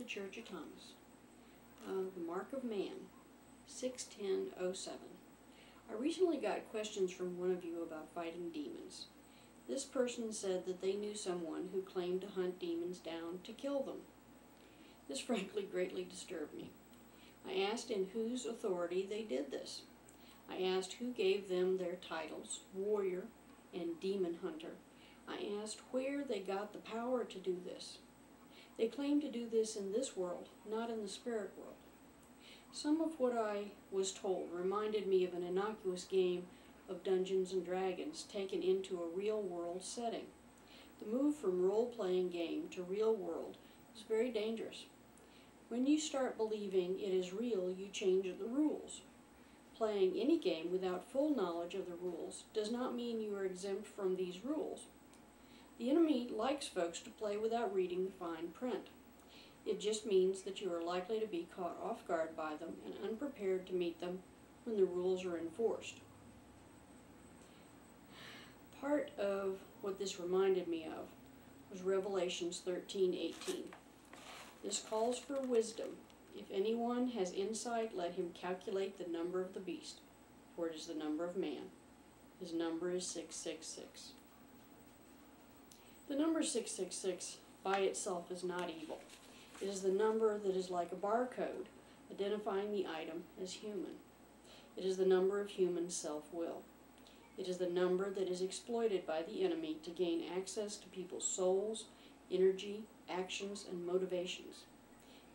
the Church of Thomas. The Mark of Man, 61007. I recently got questions from one of you about fighting demons. This person said that they knew someone who claimed to hunt demons down to kill them. This frankly greatly disturbed me. I asked in whose authority they did this. I asked who gave them their titles, warrior and demon hunter. I asked where they got the power to do this. They claim to do this in this world, not in the spirit world. Some of what I was told reminded me of an innocuous game of Dungeons and Dragons taken into a real-world setting. The move from role-playing game to real world is very dangerous. When you start believing it is real, you change the rules. Playing any game without full knowledge of the rules does not mean you are exempt from these rules. The enemy likes folks to play without reading the fine print. It just means that you are likely to be caught off guard by them and unprepared to meet them when the rules are enforced. Part of what this reminded me of was Revelations 13:18. This calls for wisdom. If anyone has insight, let him calculate the number of the beast, for it is the number of man. His number is 666. The number 666 by itself is not evil. It is the number that is like a barcode, identifying the item as human. It is the number of human self-will. It is the number that is exploited by the enemy to gain access to people's souls, energy, actions, and motivations.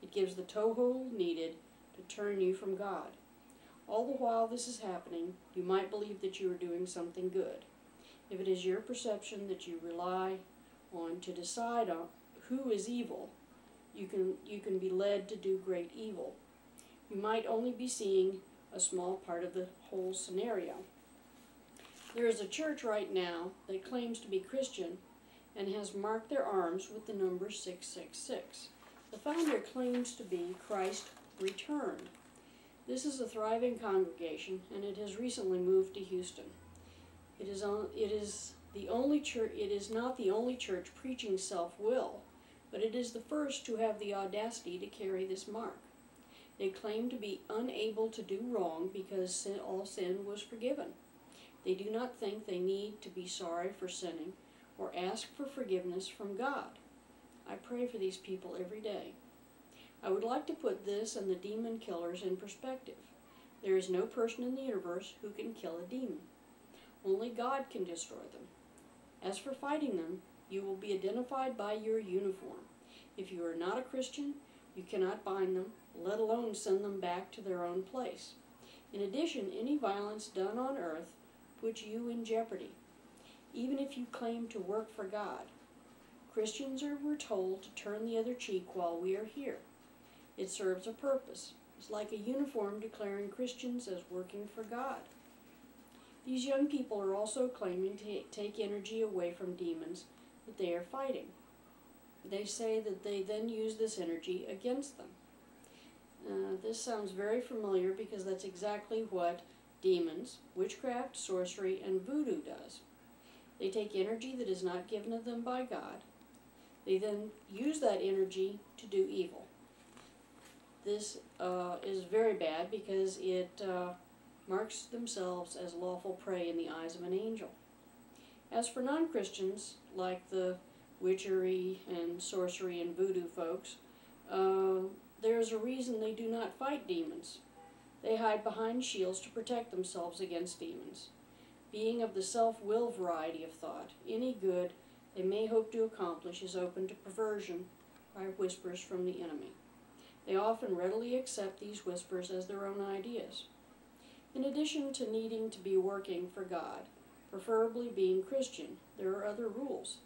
It gives the toehold needed to turn you from God. All the while this is happening, you might believe that you are doing something good. If it is your perception that you rely on to decide on who is evil, you can be led to do great evil. You might only be seeing a small part of the whole scenario. There is a church right now that claims to be Christian and has marked their arms with the number 666. The founder claims to be Christ returned. This is a thriving congregation, and it has recently moved to Houston. It is not the only church preaching self-will, but it is the first to have the audacity to carry this mark. They claim to be unable to do wrong because all sin was forgiven. They do not think they need to be sorry for sinning or ask for forgiveness from God. I pray for these people every day. I would like to put this and the demon killers in perspective. There is no person in the universe who can kill a demon. Only God can destroy them. As for fighting them, you will be identified by your uniform. If you are not a Christian, you cannot bind them, let alone send them back to their own place. In addition, any violence done on earth puts you in jeopardy, even if you claim to work for God. Christians were told to turn the other cheek while we are here. It serves a purpose. It's like a uniform declaring Christians as working for God. These young people are also claiming to take energy away from demons that they are fighting. They say that they then use this energy against them. This sounds very familiar because that's exactly what demons, witchcraft, sorcery, and voodoo does. They take energy that is not given to them by God. They then use that energy to do evil. This is very bad because it marks themselves as lawful prey in the eyes of an angel. As for non-Christians, like the witchery and sorcery and voodoo folks, there is a reason they do not fight demons. They hide behind shields to protect themselves against demons. Being of the self-will variety of thought, any good they may hope to accomplish is open to perversion by whispers from the enemy. They often readily accept these whispers as their own ideas. In addition to needing to be working for God, preferably being Christian, there are other rules.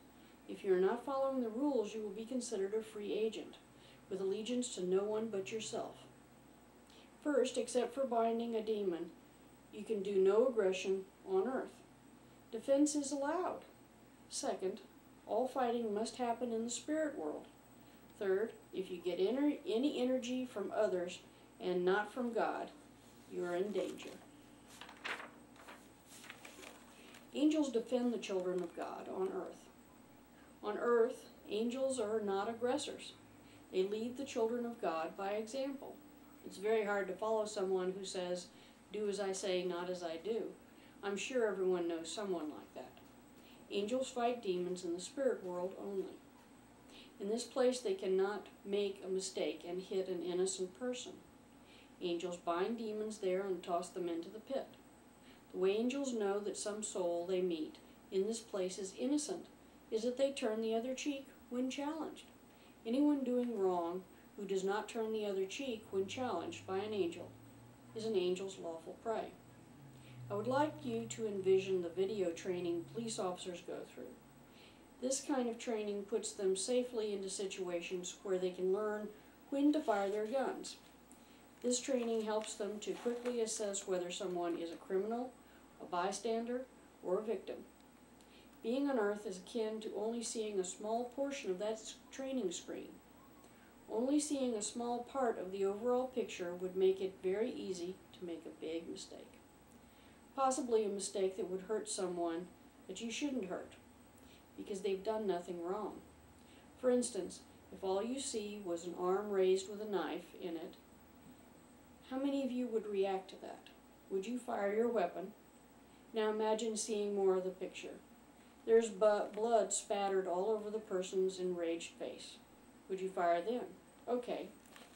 If you are not following the rules, you will be considered a free agent, with allegiance to no one but yourself. First, except for binding a demon, you can do no aggression on earth. Defense is allowed. Second, all fighting must happen in the spirit world. Third, if you get any energy from others and not from God, you are in danger. Angels defend the children of God on earth. On earth, angels are not aggressors. They lead the children of God by example. It's very hard to follow someone who says, "Do as I say, not as I do." I'm sure everyone knows someone like that. Angels fight demons in the spirit world only. In this place they cannot make a mistake and hit an innocent person. Angels bind demons there and toss them into the pit. The way angels know that some soul they meet in this place is innocent is that they turn the other cheek when challenged. Anyone doing wrong who does not turn the other cheek when challenged by an angel is an angel's lawful prey. I would like you to envision the video training police officers go through. This kind of training puts them safely into situations where they can learn when to fire their guns. This training helps them to quickly assess whether someone is a criminal, a bystander, or a victim. Being on Earth is akin to only seeing a small portion of that training screen. Only seeing a small part of the overall picture would make it very easy to make a big mistake. Possibly a mistake that would hurt someone that you shouldn't hurt, because they've done nothing wrong. For instance, if all you see was an arm raised with a knife in it, how many of you would react to that? Would you fire your weapon? Now imagine seeing more of the picture. There's blood spattered all over the person's enraged face. Would you fire then? Okay,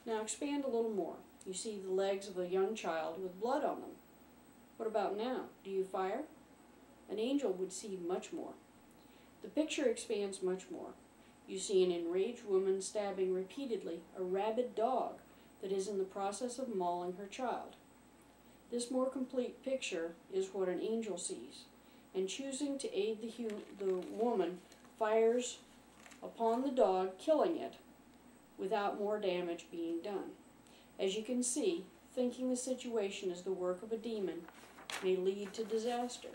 now expand a little more. You see the legs of a young child with blood on them. What about now? Do you fire? An angel would see much more. The picture expands much more. You see an enraged woman stabbing repeatedly a rabid dog that is in the process of mauling her child. This more complete picture is what an angel sees, and choosing to aid the woman fires upon the dog, killing it, without more damage being done. As you can see, thinking the situation is the work of a demon may lead to disaster.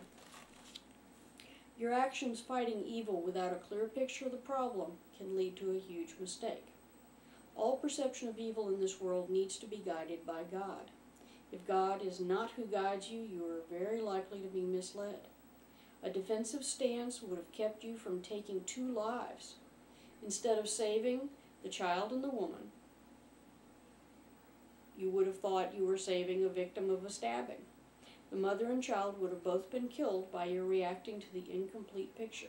Your actions fighting evil without a clear picture of the problem can lead to a huge mistake. All perception of evil in this world needs to be guided by God. If God is not who guides you, you are very likely to be misled. A defensive stance would have kept you from taking 2 lives. Instead of saving the child and the woman, you would have thought you were saving a victim of a stabbing. The mother and child would have both been killed by your reacting to the incomplete picture.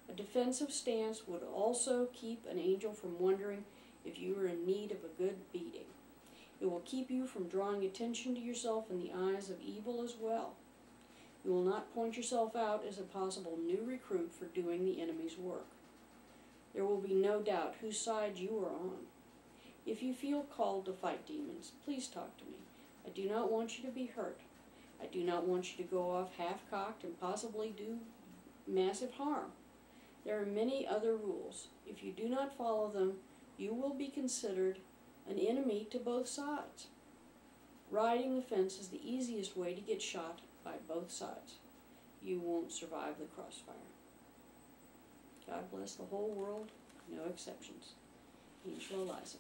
A defensive stance would also keep an angel from wondering if you were in need of a good beating. It will keep you from drawing attention to yourself in the eyes of evil as well. You will not point yourself out as a possible new recruit for doing the enemy's work. There will be no doubt whose side you are on. If you feel called to fight demons, please talk to me. I do not want you to be hurt. I do not want you to go off half-cocked and possibly do massive harm. There are many other rules. If you do not follow them, you will be considered an enemy to both sides. Riding the fence is the easiest way to get shot by both sides. You won't survive the crossfire. God bless the whole world, no exceptions. Angela Liza.